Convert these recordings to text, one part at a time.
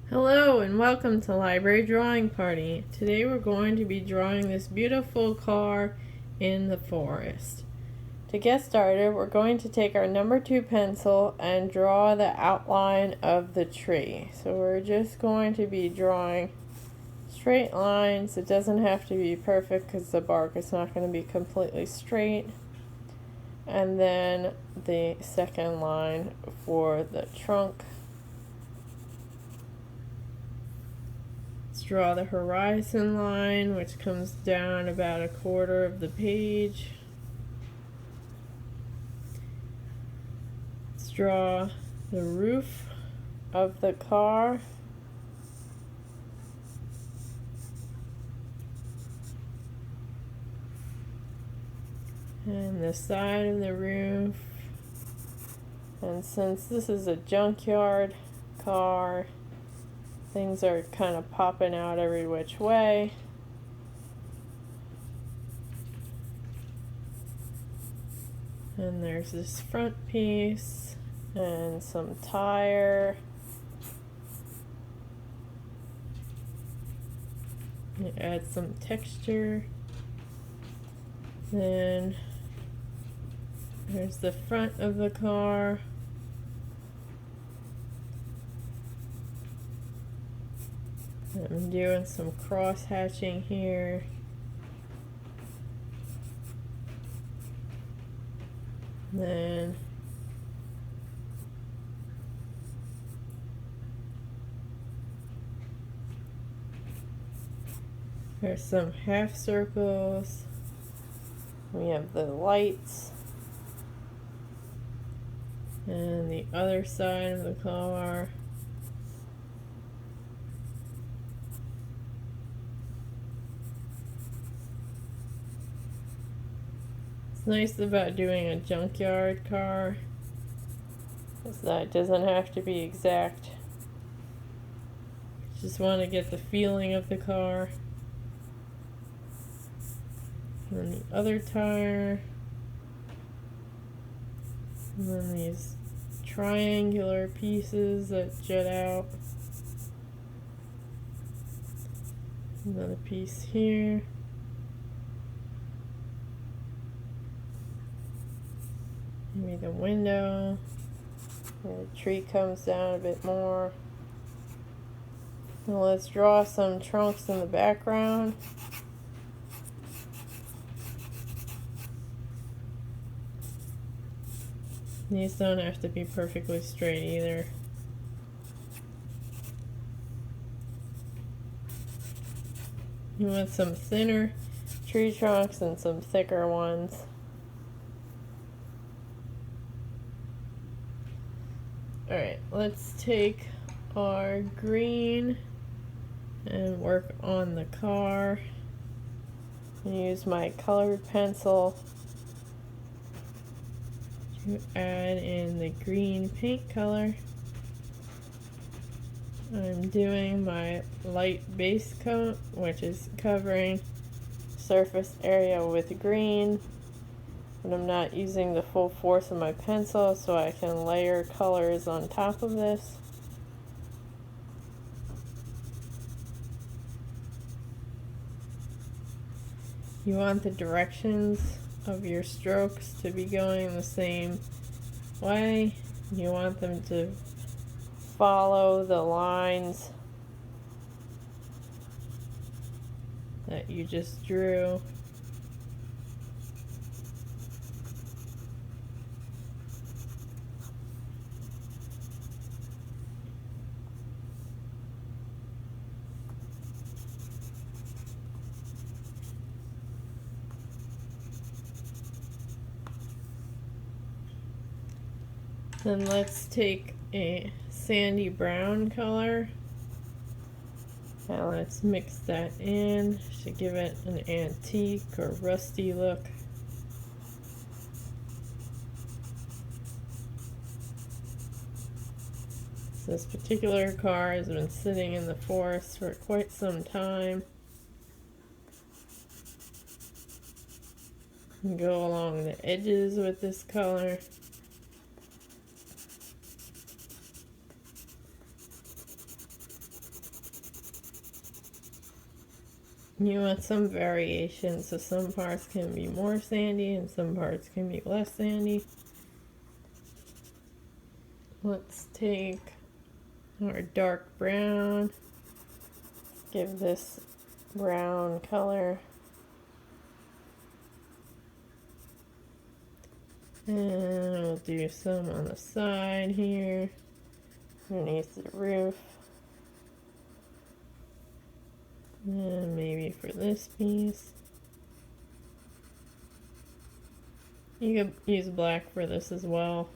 Hello and welcome to Library Drawing Party. Today we're going to be drawing this beautiful car in the forest. To get started, we're going to take our number 2 pencil and draw the outline of the tree. So we're just going to be drawing straight lines. It doesn't have to be perfect because the bark is not going to be completely straight. And then the second line for the trunk. Draw the horizon line, which comes down about a quarter of the page. Let's draw the roof of the car. And the side of the roof. And since this is a junkyard car, things are kind of popping out every which way. And there's this front piece and some tire. Add some texture. Then there's the front of the car. I'm doing some cross hatching here. Then there's some half circles. We have the lights and the other side of the car. Nice about doing a junkyard car is that it doesn't have to be exact. Just want to get the feeling of the car. And then the other tire. And then these triangular pieces that jut out. Another piece here. Maybe the window, where the tree comes down a bit more. Now let's draw some trunks in the background. These don't have to be perfectly straight either. You want some thinner tree trunks and some thicker ones. Alright, let's take our green and work on the car. Use my colored pencil to add in the green paint color. I'm doing my light base coat, which is covering surface area with green. But I'm not using the full force of my pencil, so I can layer colors on top of this. You want the directions of your strokes to be going the same way. You want them to follow the lines that you just drew. Then let's take a sandy brown color. Now let's mix that in to give it an antique or rusty look. This particular car has been sitting in the forest for quite some time. And go along the edges with this color. You want some variation, so some parts can be more sandy and some parts can be less sandy. Let's take our dark brown, give this brown color, and we'll do some on the side here, underneath the roof, and maybe for this piece. You could use black for this as well.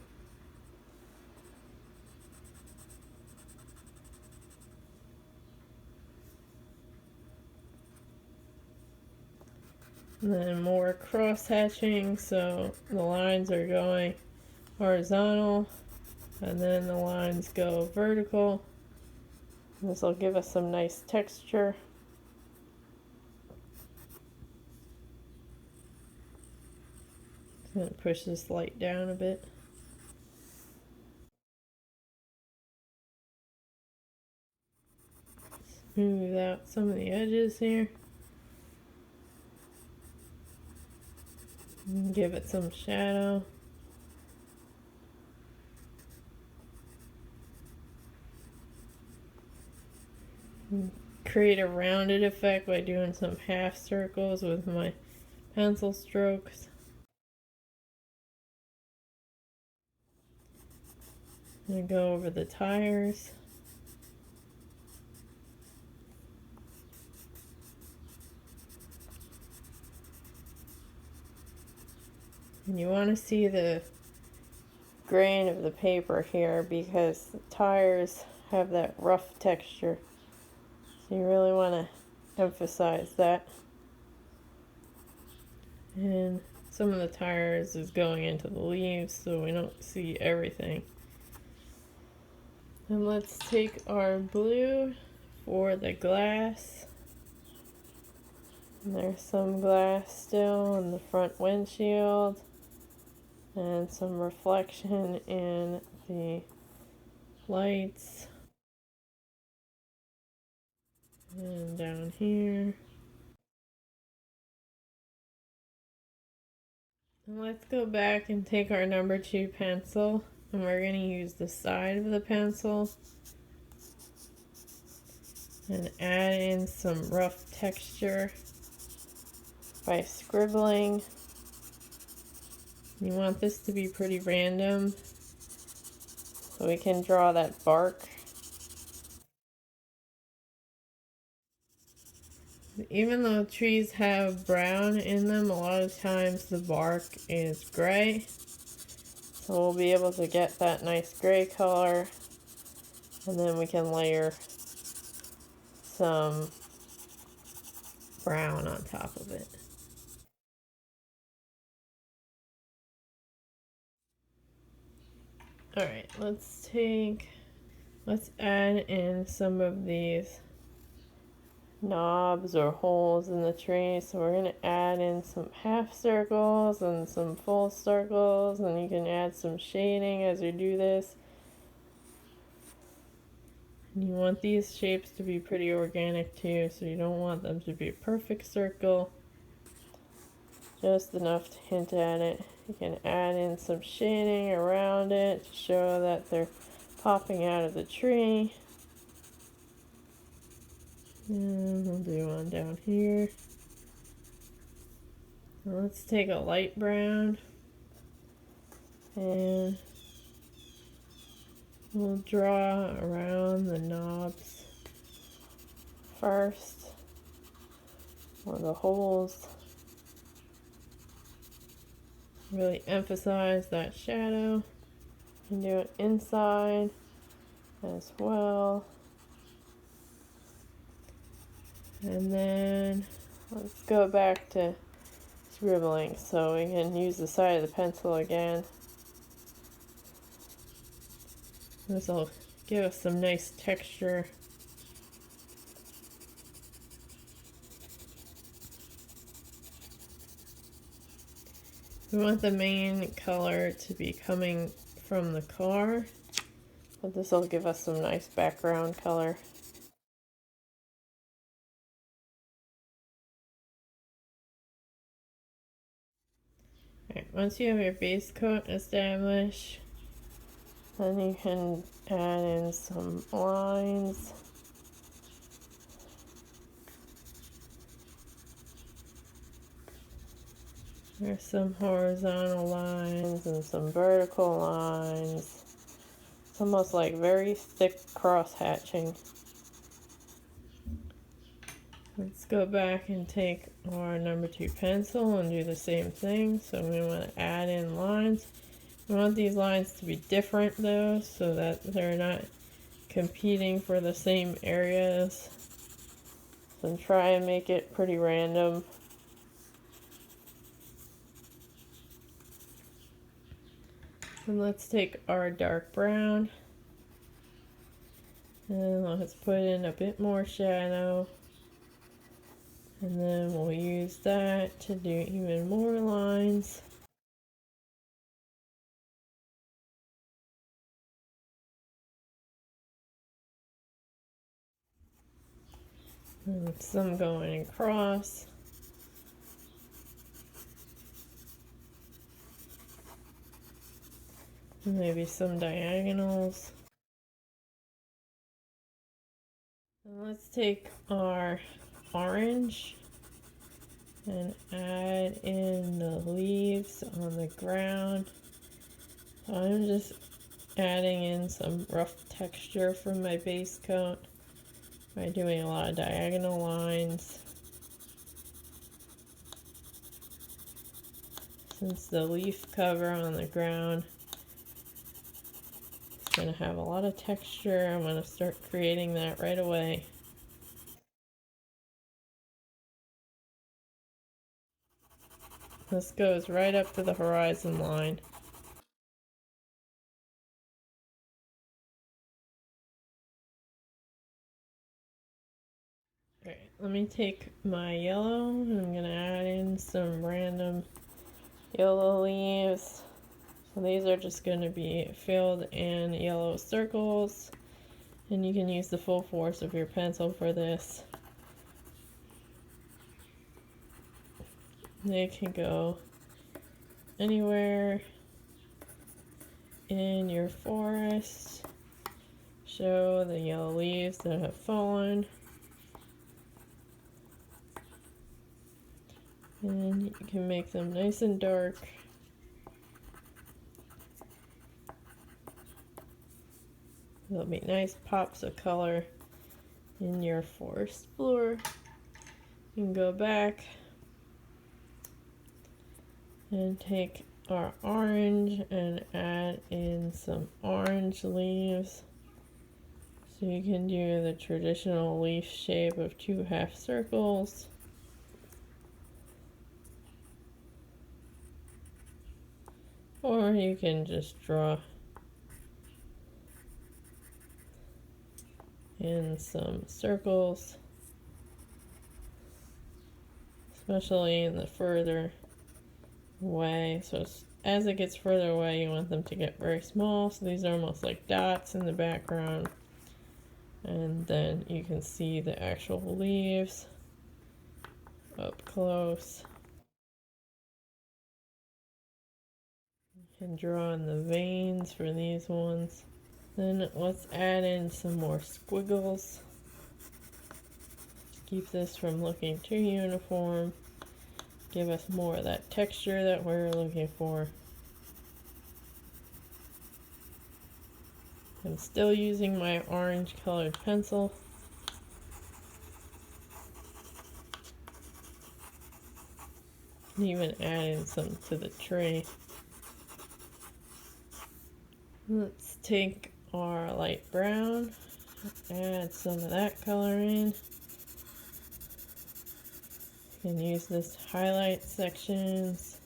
And then more cross hatching, so the lines are going horizontal and then the lines go vertical. This will give us some nice texture. I'm going to push this light down a bit. Smooth out some of the edges here. And give it some shadow. And create a rounded effect by doing some half circles with my pencil strokes. I'm going to go over the tires. And you want to see the grain of the paper here because the tires have that rough texture. So you really want to emphasize that. And some of the tires is going into the leaves so we don't see everything. And let's take our blue for the glass. And there's some glass still in the front windshield. And some reflection in the lights. And down here. And let's go back and take our number 2 pencil. And we're going to use the side of the pencil and add in some rough texture by scribbling. You want this to be pretty random so we can draw that bark. Even though trees have brown in them, a lot of times the bark is gray. So we'll be able to get that nice gray color, and then we can layer some brown on top of it. Alright, let's add in some of these knobs or holes in the tree. So we're going to add in some half circles and some full circles, and you can add some shading as you do this. And you want these shapes to be pretty organic too, so you don't want them to be a perfect circle, just enough to hint at it. You can add in some shading around it to show that they're popping out of the tree. And we'll do one down here. Now let's take a light brown and we'll draw around the knobs first, or the holes. Really emphasize that shadow. And do it inside as well. And then let's go back to scribbling so we can use the side of the pencil again. This will give us some nice texture. We want the main color to be coming from the car, but this will give us some nice background color. Alright, once you have your base coat established, then you can add in some lines. There's some horizontal lines and some vertical lines. It's almost like very thick cross hatching. Let's go back and take our number 2 pencil and do the same thing. So we want to add in lines. We want these lines to be different though, so that they're not competing for the same areas. So try and make it pretty random. And let's take our dark brown and let's put in a bit more shadow. And then we'll use that to do even more lines. And some going across. Maybe some diagonals. And let's take our orange and add in the leaves on the ground. So I'm just adding in some rough texture from my base coat by doing a lot of diagonal lines. Since the leaf cover on the ground is going to have a lot of texture, I'm going to start creating that right away. This goes right up to the horizon line. Alright, let me take my yellow and I'm going to add in some random yellow leaves. So these are just going to be filled in yellow circles, and you can use the full force of your pencil for this. They can go anywhere in your forest. Show the yellow leaves that have fallen. And you can make them nice and dark. There'll be nice pops of color in your forest floor. You can go back and take our orange and add in some orange leaves. So you can do the traditional leaf shape of 2 half circles. Or you can just draw in some circles, especially in the further away. So as it gets further away, you want them to get very small. So these are almost like dots in the background. And then you can see the actual leaves up close. You can draw in the veins for these ones. Then let's add in some more squiggles. Keep this from looking too uniform. Give us more of that texture that we're looking for. I'm still using my orange colored pencil. Even adding some to the tree. Let's take our light brown, add some of that color in. You can use this highlight sections.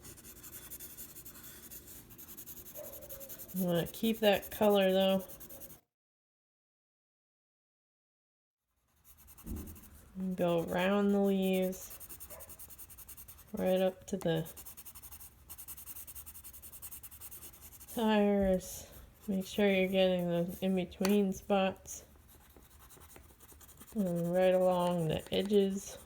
You want to keep that color though. And go around the leaves, right up to the tires. Make sure you're getting those in-between spots. And right along the edges.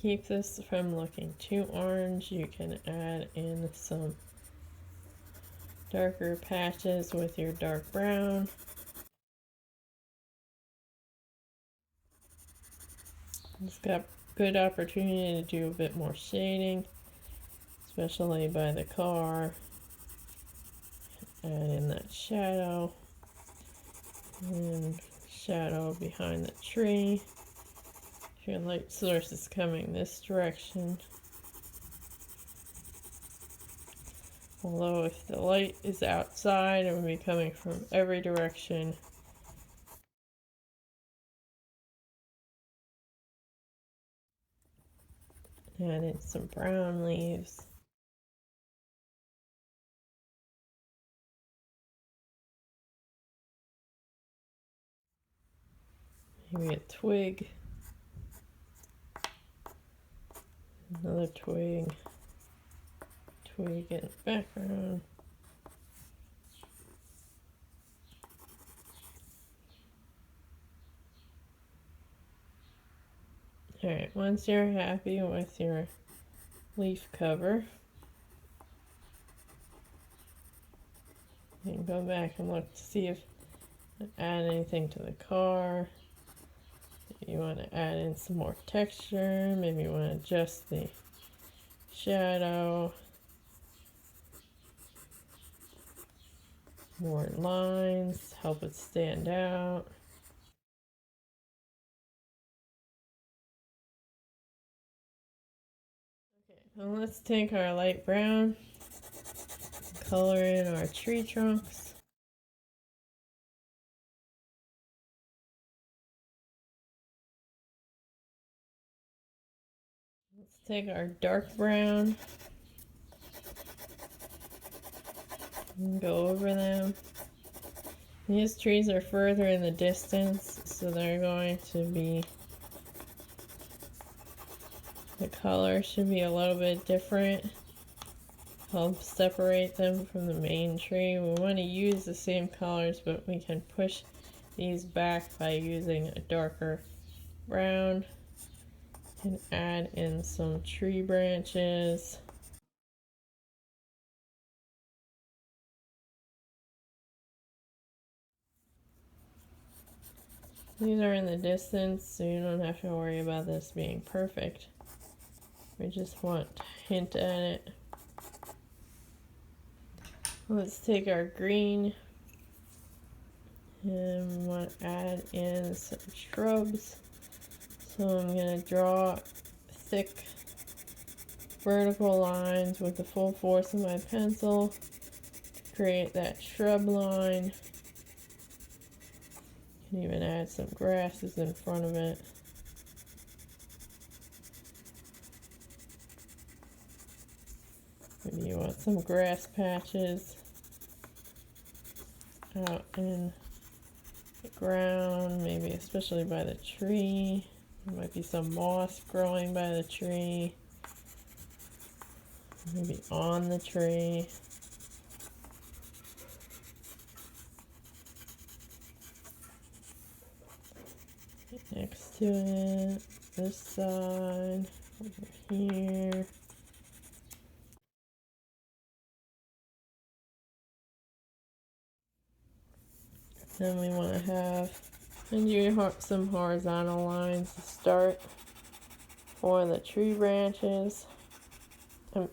keep this from looking too orange, you can add in some darker patches with your dark brown. It's got good opportunity to do a bit more shading, especially by the car. Add in that shadow and shadow behind the tree. If your light source is coming this direction. Although if the light is outside, it will be coming from every direction. Add in some brown leaves. Maybe a twig. Another twig. Twig in the background. Alright, once you're happy with your leaf cover, you can go back and look to see if add anything to the car. You want to add in some more texture, maybe you want to adjust the shadow, more lines, help it stand out. Okay, now let's take our light brown, color in our tree trunks. Let's take our dark brown and go over them. These trees are further in the distance, so they're going to be, the color should be a little bit different. Help separate them from the main tree. We want to use the same colors, but we can push these back by using a darker brown. And add in some tree branches. These are in the distance, so you don't have to worry about this being perfect. We just want to hint at it. Let's take our green and we want to add in some shrubs. So I'm going to draw thick vertical lines with the full force of my pencil to create that shrub line. You can even add some grasses in front of it. Maybe you want some grass patches out in the ground, maybe especially by the tree. There might be some moss growing by the tree, maybe on the tree. Next to it, this side, over here. Then we want to have, and do some horizontal lines to start for the tree branches, and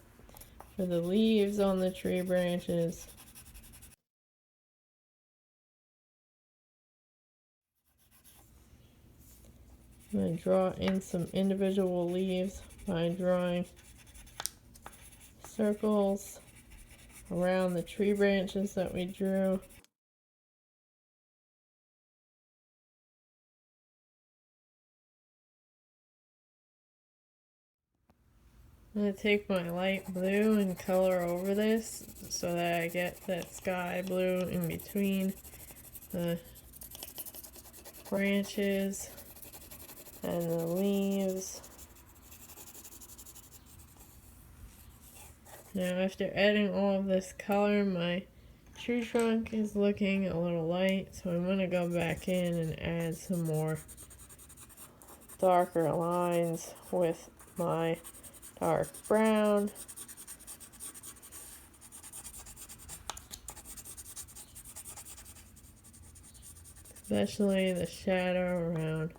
for the leaves on the tree branches. I'm going to draw in some individual leaves by drawing circles around the tree branches that we drew. I'm going to take my light blue and color over this so that I get that sky blue in between the branches and the leaves. Now after adding all of this color, my tree trunk is looking a little light, so I'm going to go back in and add some more darker lines with my dark brown. Especially the shadow around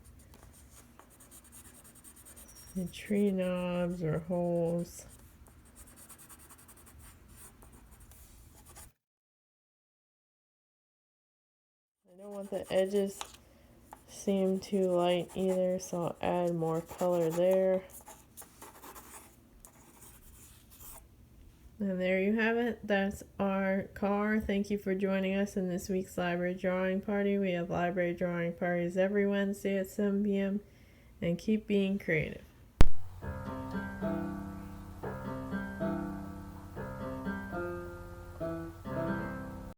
the tree knobs or holes. I don't want the edges seem too light either, so I'll add more color there. And there you have it. That's our car. Thank you for joining us in this week's library drawing party. We have library drawing parties every Wednesday at 7 p.m. And keep being creative.